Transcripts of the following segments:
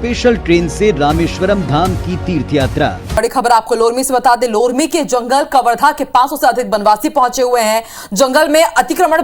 Special train से रामेश्वरम धाम की तीर्थ यात्रा। बड़ी खबर आपको लोरमी से बता दें, लोरमी के जंगल कवर्धा के 500 से अधिक वनवासी पहुंचे हुए हैं। जंगल में अतिक्रमण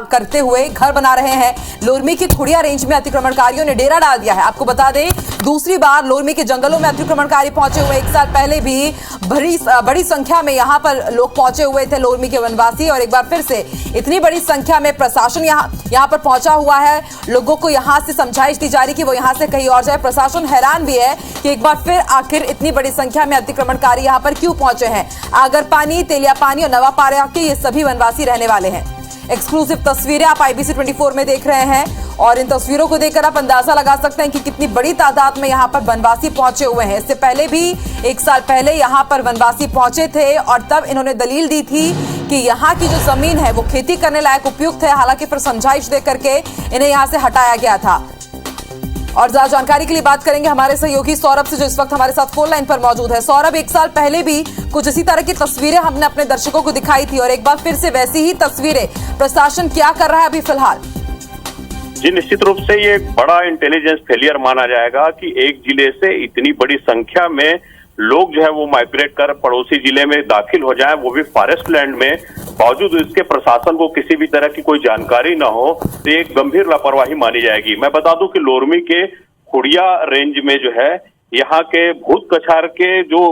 करते हुए घर बना रहे हैं। लोरमी की खुड़िया रेंज में अतिक्रमणकारियों ने डेरा डाल दिया है। आपको बता दें, दूसरी बार लोरमी के जंगलों में अतिक्रमणकारी पहुंचे हुए। 1 साल पहले भी बड़ी संख्या में यहां पर लोग पहुंचे हुए थे, लोरमी के वनवासी, और एक बार फिर से इतनी बड़ी संख्या में प्रशासन यहां पर पहुंचा हुआ है। लोगों को यहां से समझाइश दी जा रही कि वो यहां से कहीं और जाए। प्रशासन हैरान भी है कि एक बार फिर आखिर इतनी बड़ी संख्या में अतिक्रमणकारी यहां पर क्यों पहुंचे हैं। आगरपानी, तेलियापानी और नवापारा के ये सभी वनवासी रहने वाले हैं। एक्सक्लूसिव तस्वीरें आप IBC 24 में देख रहे हैं और इन तस्वीरों को देखकर आप अंदाजा लगा सकते हैं कि कितनी बड़ी तादाद में यहां पर वनवासी पहुंचे हुए हैं। इससे पहले भी 1 साल पहले यहां पर वनवासी पहुंचे थे और तब इन्होंने दलील दी थी कि यहां की जो जमीन है वो खेती करने लायक उपयुक्त है। हालांकि फिर समझाइश दे करके इन्हें यहां से हटाया गया था। और ज्यादा जानकारी के लिए बात करेंगे हमारे सहयोगी सौरभ से, जो इस वक्त हमारे साथ फोन लाइन पर मौजूद है। सौरभ, 1 साल पहले भी कुछ इसी तरह की तस्वीरें हमने अपने दर्शकों को दिखाई थी और एक बार फिर से वैसी ही तस्वीरें। प्रशासन क्या कर रहा है अभी फिलहाल? जी, निश्चित रूप से ये एक बड़ा इंटेलिजेंस फेलियर माना जाएगा कि एक जिले से इतनी बड़ी संख्या में लोग जो है वो माइग्रेट कर पड़ोसी जिले में दाखिल हो जाए, वो भी फॉरेस्ट लैंड में। बावजूद इसके प्रशासन को किसी भी तरह की कोई जानकारी न हो, तो एक गंभीर लापरवाही मानी जाएगी। मैं बता दूं कि लोरमी के खुड़िया रेंज में जो है यहाँ के भूत कछार के जो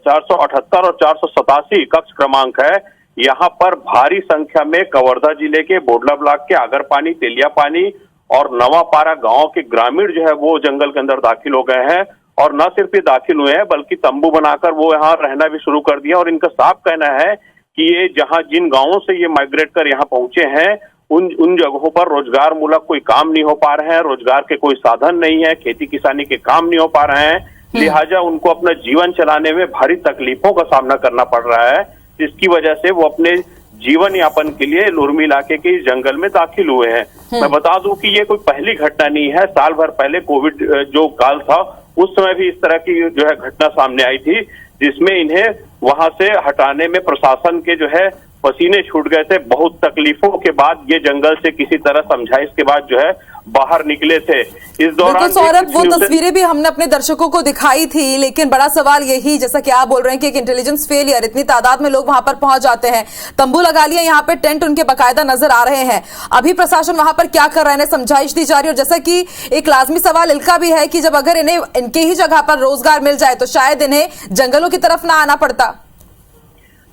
478 और 487 कक्ष क्रमांक है, यहाँ पर भारी संख्या में कवर्धा जिले के बोडला ब्लॉक के आगरपानी, तेलियापानी और नवापारा गांव के ग्रामीण जो है वो जंगल के अंदर दाखिल हो गए हैं। और न सिर्फ ये दाखिल हुए हैं बल्कि तंबू बनाकर वो यहाँ रहना भी शुरू कर दिया। और इनका साफ कहना है कि ये जहाँ जिन गांवों से ये माइग्रेट कर यहाँ पहुंचे हैं उन जगहों पर रोजगार मूलक कोई काम नहीं हो पा रहे हैं, रोजगार के कोई साधन नहीं है, खेती किसानी के काम नहीं हो पा रहे हैं। लिहाजा उनको अपना जीवन चलाने में भारी तकलीफों का सामना करना पड़ रहा है, जिसकी वजह से वो अपने जीवन यापन के लिए लोरमी इलाके के इस जंगल में दाखिल हुए हैं। मैं बता दूं कि ये कोई पहली घटना नहीं है। साल भर पहले कोविड जो काल था उस समय भी इस तरह की जो है घटना सामने आई थी, जिसमें इन्हें वहां से हटाने में प्रशासन के जो है पसीने छूट गए थे। बहुत तकलीफों के बाद ये जंगल से किसी तरह समझाइश के बाद जो है बाहर निकले थे। इस दौरान सौरभ, वो तस्वीरें भी हमने अपने दर्शकों को दिखाई थी, लेकिन बड़ा सवाल यही, जैसा कि आप बोल रहे हैं कि एक इंटेलिजेंस फेलियर, इतनी तादाद में लोग वहां पर पहुंच जाते हैं, तंबू लगा लिया, यहाँ पे टेंट उनके बाकायदा नजर आ रहे हैं। अभी प्रशासन वहां पर क्या कर रहा है? समझाइश दी जा रही है। और जैसा कि एक लाजमी सवाल इनका भी है कि जब अगर इन्हें इनके ही जगह पर रोजगार मिल जाए तो शायद इन्हें जंगलों की तरफ ना आना पड़ता।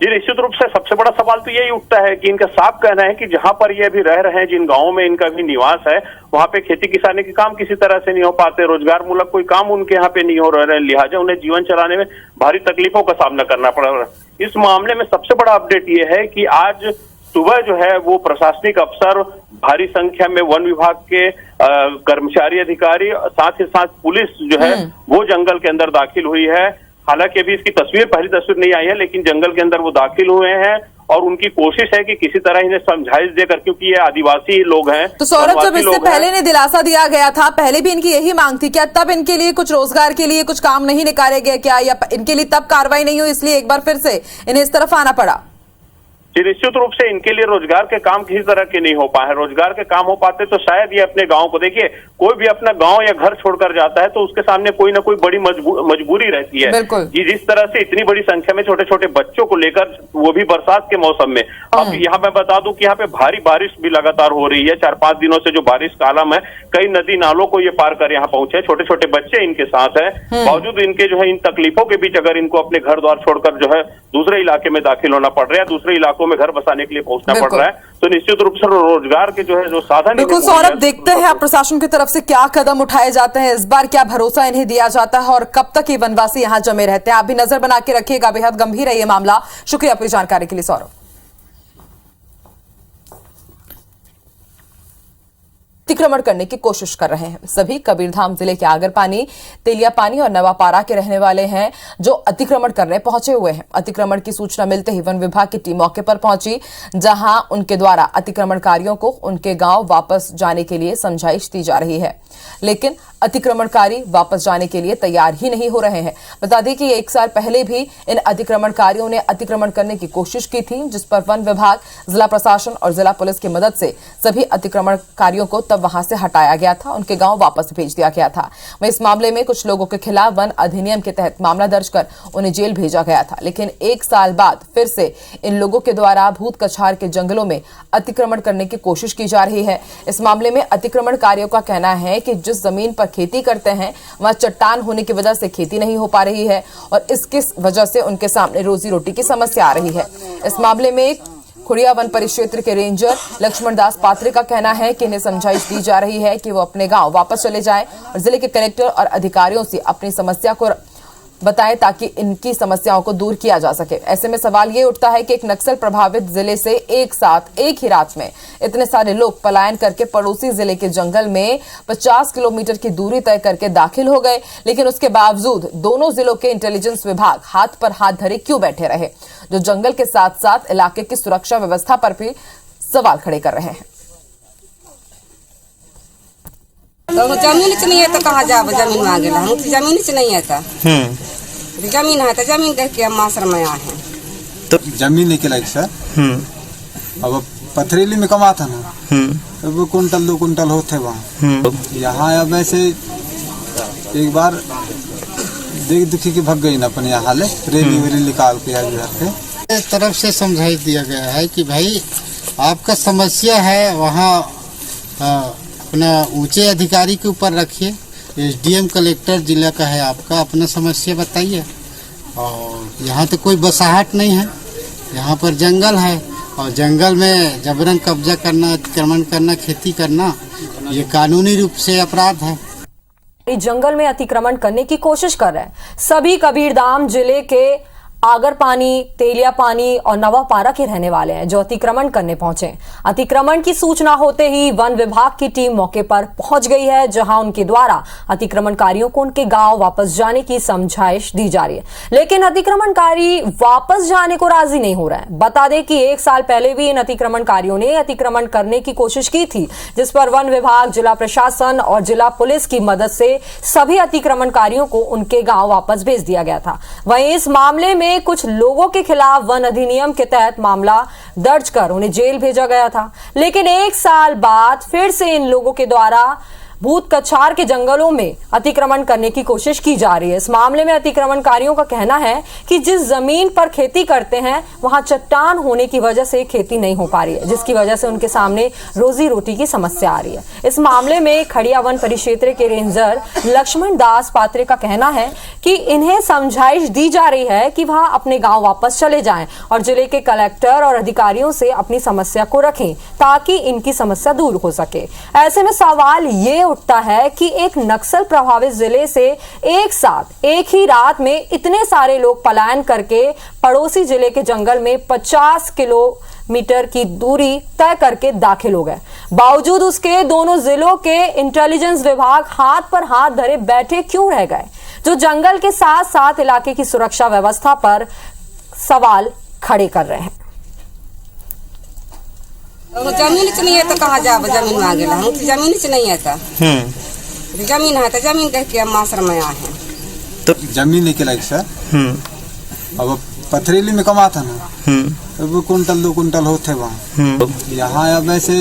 जी, निश्चित रूप से सबसे बड़ा सवाल तो यही उठता है कि इनका साफ कहना है कि जहां पर ये अभी रह रहे हैं, जिन गांवों में इनका भी निवास है, वहां पे खेती किसानी के काम किसी तरह से नहीं हो पाते, रोजगार मूलक कोई काम उनके यहाँ पे नहीं हो रहे हैं। लिहाजा उन्हें जीवन चलाने में भारी तकलीफों का सामना करना पड़ रहा है। इस मामले में सबसे बड़ा अपडेट ये है कि आज सुबह जो है वो प्रशासनिक अफसर, भारी संख्या में वन विभाग के कर्मचारी, अधिकारी, साथ ही साथ पुलिस जो है वो जंगल के अंदर दाखिल हुई है। हालांकि अभी इसकी पहली तस्वीर नहीं आई है, लेकिन जंगल के अंदर वो दाखिल हुए हैं और उनकी कोशिश है कि किसी तरह इन्हें समझाइश देकर, क्योंकि ये आदिवासी लोग हैं। तो सौरभ, जब इससे पहले इन्हें दिलासा दिया गया था, पहले भी इनकी यही मांग थी, क्या तब इनके लिए कुछ रोजगार के लिए कुछ काम नहीं निकाले गए क्या, या इनके लिए तब कार्रवाई नहीं हुई इसलिए एक बार फिर से इन्हें इस तरफ आना पड़ा? निश्चित रूप से इनके लिए रोजगार के काम किसी तरह के नहीं हो पाए हैं। रोजगार के काम हो पाते तो शायद ये अपने गांव को, देखिए कोई भी अपना गांव या घर छोड़कर जाता है तो उसके सामने कोई ना कोई बड़ी मजबूरी रहती है। ये जिस तरह से इतनी बड़ी संख्या में छोटे छोटे बच्चों को लेकर, वो भी बरसात के मौसम में। अब यहाँ मैं बता दूं कि यहाँ पे भारी बारिश भी लगातार हो रही है। 4-5 दिनों से जो बारिश का आलम है, कई नदी नालों को ये पार कर यहाँ पहुंचे, छोटे छोटे बच्चे इनके साथ है। बावजूद इनके जो है इन तकलीफों के बीच अगर इनको अपने घर द्वार छोड़कर जो है दूसरे इलाके में दाखिल होना पड़ रहा है, दूसरे इलाकों में घर बसाने के लिए पहुंचना पड़ रहा है, तो निश्चित रूप से रोजगार के जो है जो साधन। बिल्कुल सौरभ, देखते हैं आप प्रशासन की तरफ से क्या कदम उठाए जाते हैं, इस बार क्या भरोसा इन्हें दिया जाता है और कब तक ये वनवासी यहाँ जमे रहते हैं। आप भी नजर बना के रखिएगा, बेहद गंभीर है ये मामला। शुक्रिया आपकी जानकारी के लिए सौरभ। अतिक्रमण करने की कोशिश कर रहे हैं सभी कबीरधाम जिले के आगरपानी, तेलियापानी और नवापारा के रहने वाले हैं जो अतिक्रमण करने पहुंचे हुए हैं। अतिक्रमण की सूचना मिलते ही वन विभाग की टीम मौके पर पहुंची, जहां उनके द्वारा अतिक्रमणकारियों को उनके गांव वापस जाने के लिए समझाइश दी जा रही है। लेकिन अतिक्रमणकारी वापस जाने के लिए तैयार ही नहीं हो रहे हैं। बता दें कि 1 साल पहले भी इन अतिक्रमणकारियों ने अतिक्रमण करने की कोशिश की थी, जिस पर वन विभाग, जिला प्रशासन और जिला पुलिस की मदद से सभी अतिक्रमणकारियों को तब वहां से हटाया गया था, उनके गांव वापस भेज दिया गया था। वहीं इस मामले में कुछ लोगों के खिलाफ वन अधिनियम के तहत मामला दर्ज कर उन्हें जेल भेजा गया था। लेकिन 1 साल बाद फिर से इन लोगों के द्वारा भूत कछार के जंगलों में अतिक्रमण करने की कोशिश की जा रही है। इस मामले में अतिक्रमणकारियों का कहना है कि जिस जमीन पर खेती करते हैं वहां चट्टान होने की वजह से खेती नहीं हो पा रही है और इसकी वजह से उनके सामने रोजी रोटी की समस्या आ रही है। इस मामले में खुड़िया वन परिक्षेत्र के रेंजर लक्ष्मण दास पात्रे का कहना है कि इन्हें समझाइश दी जा रही है कि वो अपने गांव वापस चले जाएं और जिले के कलेक्टर और अधिकारियों से अपनी समस्या को बताएं ताकि इनकी समस्याओं को दूर किया जा सके। ऐसे में सवाल ये उठता है कि एक नक्सल प्रभावित जिले से एक साथ एक ही रात में इतने सारे लोग पलायन करके पड़ोसी जिले के जंगल में 50 किलोमीटर की दूरी तय करके दाखिल हो गए, लेकिन उसके बावजूद दोनों जिलों के इंटेलिजेंस विभाग हाथ पर हाथ धरे क्यों बैठे रहे, जो जंगल के साथ साथ इलाके की सुरक्षा व्यवस्था पर भी सवाल खड़े कर रहे हैं। तो जमीन नहीं है तो कहाँ जाब, जमीन मांगे ला, हम जमीन नहीं है तो जमीन है तो जमीन देख के हम आश्रम में आए हैं। तो जमीन नहीं के लायक सर, अब पथरीली में कमा था ना, तो वो कुंटल 2 कुंटल होते वहाँ। यहाँ अब ऐसे एक बार देख दुखी के भग गई ना अपन यहाँ ले रेली वेली निकाल के इस तरफ से समझाई दिया गया है कि भाई आपका समस्या है वहाँ अपना ऊंचे अधिकारी के ऊपर रखिए, एसडीएम कलेक्टर जिला का है आपका, अपना समस्या बताइए। और यहाँ तो कोई बसाहट नहीं है, यहाँ पर जंगल है और जंगल में जबरन कब्जा करना, अतिक्रमण करना, खेती करना ये कानूनी रूप से अपराध है। जंगल में अतिक्रमण करने की कोशिश कर रहे हैं सभी कबीरधाम जिले के आगर पानी, तेलिया पानी और नवापारा के रहने वाले हैं जो अतिक्रमण करने पहुंचे। अतिक्रमण की सूचना होते ही वन विभाग की टीम मौके पर पहुंच गई है, जहां उनके द्वारा अतिक्रमणकारियों को उनके गांव वापस जाने की समझाइश दी जा रही है, लेकिन अतिक्रमणकारी वापस जाने को राजी नहीं हो रहे हैं। बता दें कि 1 साल पहले भी इन अतिक्रमणकारियों ने अतिक्रमण करने की कोशिश की थी, जिस पर वन विभाग, जिला प्रशासन और जिला पुलिस की मदद से सभी अतिक्रमणकारियों को उनके गांव वापस भेज दिया गया था। वहीं इस मामले में कुछ लोगों के खिलाफ वन अधिनियम के तहत मामला दर्ज कर उन्हें जेल भेजा गया था, लेकिन 1 साल बाद फिर से इन लोगों के द्वारा भूत कछार के जंगलों में अतिक्रमण करने की कोशिश की जा रही है। इस मामले में अतिक्रमणकारियों का कहना है कि जिस जमीन पर खेती करते हैं वहां चट्टान होने की वजह से खेती नहीं हो पा रही है, जिसकी वजह से उनके सामने रोजी रोटी की समस्या आ रही है। इस मामले में खड़िया वन परिक्षेत्र के रेंजर लक्ष्मण दास पात्रे का कहना है कि इन्हें समझाइश दी जा रही है कि वह अपने गाँव वापस चले जाएं और जिले के कलेक्टर और अधिकारियों से अपनी समस्या को रखें ताकि इनकी समस्या दूर हो सके। ऐसे में सवाल ये उठता है कि एक नक्सल प्रभावित जिले से एक साथ एक ही रात में इतने सारे लोग पलायन करके पड़ोसी जिले के जंगल में 50 किलोमीटर की दूरी तय करके दाखिल हो गए। बावजूद उसके दोनों जिलों के इंटेलिजेंस विभाग हाथ पर हाथ धरे बैठे क्यों रह गए, जो जंगल के साथ साथ इलाके की सुरक्षा व्यवस्था पर सवाल खड़े कर रहे हैं। तो जमीन नहीं है तो कहाँ जाब, जमीन मांगे ला, हम जमीन नहीं है तो जमीन है तो जमीन देख के हम आश्रम में आए हैं। तो जमीन नहीं के लायक सर, अब पथरीली में कमा था ना, तो वो कुंटल 2 कुंटल होते वहाँ। यहाँ अब ऐसे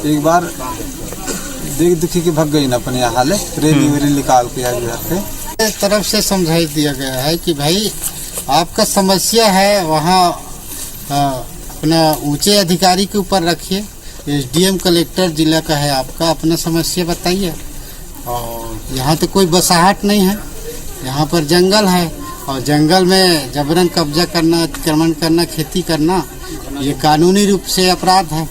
एक बार देख दुखी के भग गई ना अपन यहाँ ले रेली वेली निकाल के इस तरफ से समझाई दिया गया है कि भाई आपका समस्या है वहाँ अपना ऊंचे अधिकारी के ऊपर रखिए, एसडीएम कलेक्टर जिला का है आपका, अपना समस्या बताइए। और यहाँ तो कोई बसाहट नहीं है, यहाँ पर जंगल है और जंगल में जबरन कब्जा करना, अतिक्रमण करना, खेती करना ये कानूनी रूप से अपराध है।